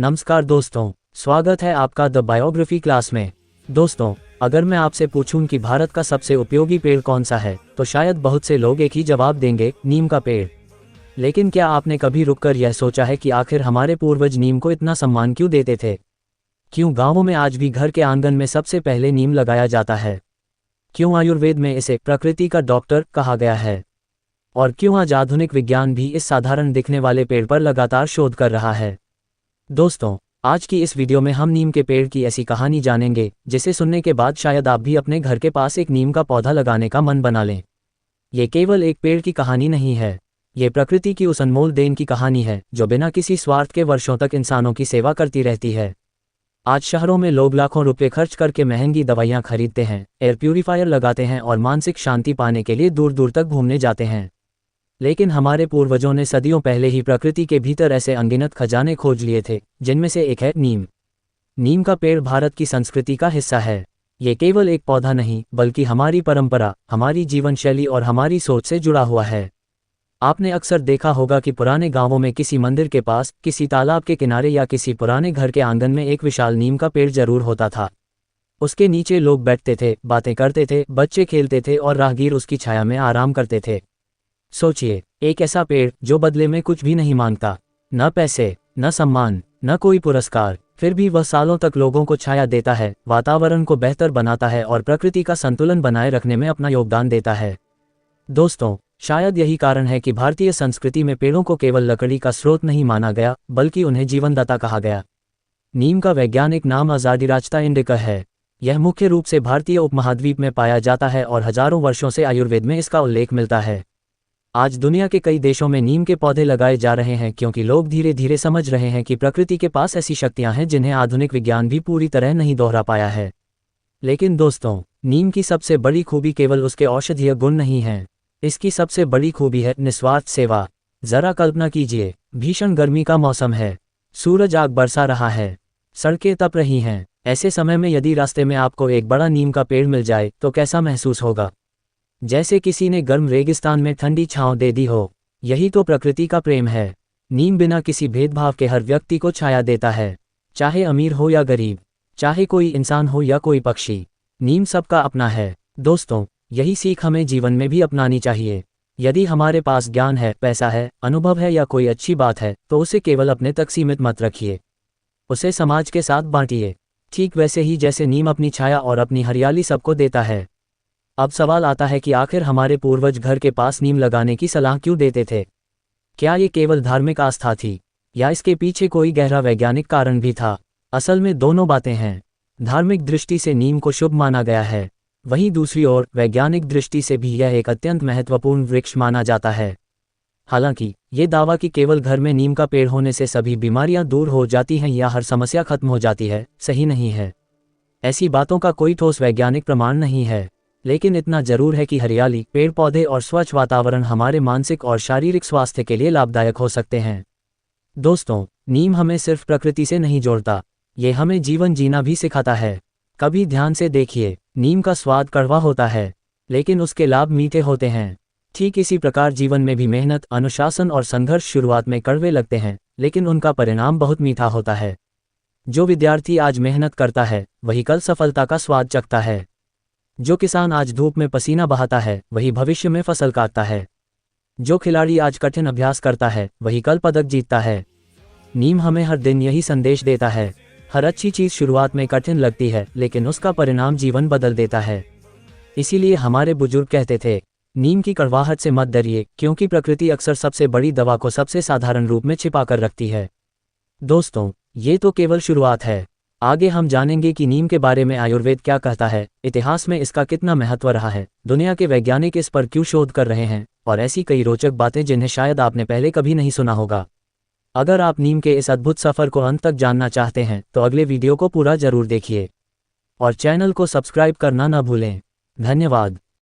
नमस्कार दोस्तों, स्वागत है आपका द बायोग्राफी क्लास में। दोस्तों, अगर मैं आपसे पूछूं कि भारत का सबसे उपयोगी पेड़ कौन सा है, तो शायद बहुत से लोग एक ही जवाब देंगे, नीम का पेड़। लेकिन क्या आपने कभी रुककर यह सोचा है कि आखिर हमारे पूर्वज नीम को इतना सम्मान क्यों देते थे? क्यों गाँवों में आज भी घर के आंगन में सबसे पहले नीम लगाया जाता है? क्यों आयुर्वेद में इसे प्रकृति का डॉक्टर कहा गया है? और क्यों आज आधुनिक विज्ञान भी इस साधारण दिखने वाले पेड़ पर लगातार शोध कर रहा है? दोस्तों, आज की इस वीडियो में हम नीम के पेड़ की ऐसी कहानी जानेंगे जिसे सुनने के बाद शायद आप भी अपने घर के पास एक नीम का पौधा लगाने का मन बना लें। ये केवल एक पेड़ की कहानी नहीं है, ये प्रकृति की उस अनमोल देन की कहानी है जो बिना किसी स्वार्थ के वर्षों तक इंसानों की सेवा करती रहती है। आज शहरों में लोग लाखों रुपए खर्च करके महंगी दवाइयाँ खरीदते हैं, एयर प्यूरीफायर लगाते हैं और मानसिक शांति पाने के लिए दूर दूर तक घूमने जाते हैं। लेकिन हमारे पूर्वजों ने सदियों पहले ही प्रकृति के भीतर ऐसे अनगिनत खजाने खोज लिए थे, जिनमें से एक है नीम। नीम का पेड़ भारत की संस्कृति का हिस्सा है। ये केवल एक पौधा नहीं, बल्कि हमारी परंपरा, हमारी जीवन शैली और हमारी सोच से जुड़ा हुआ है। आपने अक्सर देखा होगा कि पुराने गांवों में किसी मंदिर के पास, किसी तालाब के किनारे या किसी पुराने घर के आंगन में एक विशाल नीम का पेड़ जरूर होता था। उसके नीचे लोग बैठते थे, बातें करते थे, बच्चे खेलते थे और राहगीर उसकी छाया में आराम करते थे। सोचिए, एक ऐसा पेड़ जो बदले में कुछ भी नहीं मांगता, न पैसे, न सम्मान, न कोई पुरस्कार, फिर भी वह सालों तक लोगों को छाया देता है, वातावरण को बेहतर बनाता है और प्रकृति का संतुलन बनाए रखने में अपना योगदान देता है। दोस्तों, शायद यही कारण है कि भारतीय संस्कृति में पेड़ों को केवल लकड़ी का स्रोत नहीं माना गया, बल्कि उन्हें जीवनदाता कहा गया। नीम का वैज्ञानिक नाम अजाडिराच्टा इंडिका है। यह मुख्य रूप से भारतीय उपमहाद्वीप में पाया जाता है और हजारों वर्षों से आयुर्वेद में इसका उल्लेख मिलता है। आज दुनिया के कई देशों में नीम के पौधे लगाए जा रहे हैं क्योंकि लोग धीरे धीरे समझ रहे हैं कि प्रकृति के पास ऐसी शक्तियां हैं जिन्हें आधुनिक विज्ञान भी पूरी तरह नहीं दोहरा पाया है। लेकिन दोस्तों, नीम की सबसे बड़ी खूबी केवल उसके औषधीय गुण नहीं है। इसकी सबसे बड़ी खूबी है निस्वार्थ सेवा। जरा कल्पना कीजिए, भीषण गर्मी का मौसम है, सूरज आग बरसा रहा है, सड़कें तप रही हैं। ऐसे समय में यदि रास्ते में आपको एक बड़ा नीम का पेड़ मिल जाए तो कैसा महसूस होगा? जैसे किसी ने गर्म रेगिस्तान में ठंडी छांव दे दी हो। यही तो प्रकृति का प्रेम है। नीम बिना किसी भेदभाव के हर व्यक्ति को छाया देता है, चाहे अमीर हो या गरीब, चाहे कोई इंसान हो या कोई पक्षी। नीम सबका अपना है। दोस्तों, यही सीख हमें जीवन में भी अपनानी चाहिए। यदि हमारे पास ज्ञान है, पैसा है, अनुभव है या कोई अच्छी बात है, तो उसे केवल अपने तक सीमित मत रखिए, उसे समाज के साथ बांटिए। ठीक वैसे ही जैसे नीम अपनी छाया और अपनी हरियाली सबको देता है। अब सवाल आता है कि आखिर हमारे पूर्वज घर के पास नीम लगाने की सलाह क्यों देते थे? क्या ये केवल धार्मिक आस्था थी, या इसके पीछे कोई गहरा वैज्ञानिक कारण भी था? असल में दोनों बातें हैं। धार्मिक दृष्टि से नीम को शुभ माना गया है, वहीं दूसरी ओर वैज्ञानिक दृष्टि से भी यह एक अत्यंत महत्वपूर्ण वृक्ष माना जाता है। हालांकि ये दावा कि केवल घर में नीम का पेड़ होने से सभी बीमारियां दूर हो जाती हैं या हर समस्या खत्म हो जाती है, सही नहीं है। ऐसी बातों का कोई ठोस वैज्ञानिक प्रमाण नहीं है। लेकिन इतना जरूर है कि हरियाली, पेड़ पौधे और स्वच्छ वातावरण हमारे मानसिक और शारीरिक स्वास्थ्य के लिए लाभदायक हो सकते हैं। दोस्तों, नीम हमें सिर्फ प्रकृति से नहीं जोड़ता, ये हमें जीवन जीना भी सिखाता है। कभी ध्यान से देखिए, नीम का स्वाद कड़वा होता है, लेकिन उसके लाभ मीठे होते हैं। ठीक इसी प्रकार जीवन में भी मेहनत, अनुशासन और संघर्ष शुरुआत में कड़वे लगते हैं, लेकिन उनका परिणाम बहुत मीठा होता है। जो विद्यार्थी आज मेहनत करता है, वही कल सफलता का स्वाद चखता है। जो किसान आज धूप में पसीना बहाता है, वही भविष्य में फसल काटता है। जो खिलाड़ी आज कठिन अभ्यास करता है, वही कल पदक जीतता है। नीम हमें हर दिन यही संदेश देता है। हर अच्छी चीज शुरुआत में कठिन लगती है, लेकिन उसका परिणाम जीवन बदल देता है। इसीलिए हमारे बुजुर्ग कहते थे, नीम की कड़वाहट से मत डरिए, क्योंकि प्रकृति अक्सर सबसे बड़ी दवा को सबसे साधारण रूप में छिपा कर रखती है। दोस्तों, ये तो केवल शुरुआत है। आगे हम जानेंगे कि नीम के बारे में आयुर्वेद क्या कहता है, इतिहास में इसका कितना महत्व रहा है, दुनिया के वैज्ञानिक इस पर क्यों शोध कर रहे हैं, और ऐसी कई रोचक बातें जिन्हें शायद आपने पहले कभी नहीं सुना होगा। अगर आप नीम के इस अद्भुत सफर को अंत तक जानना चाहते हैं, तो अगले वीडियो को पूरा जरूर देखिए और चैनल को सब्सक्राइब करना न भूलें। धन्यवाद।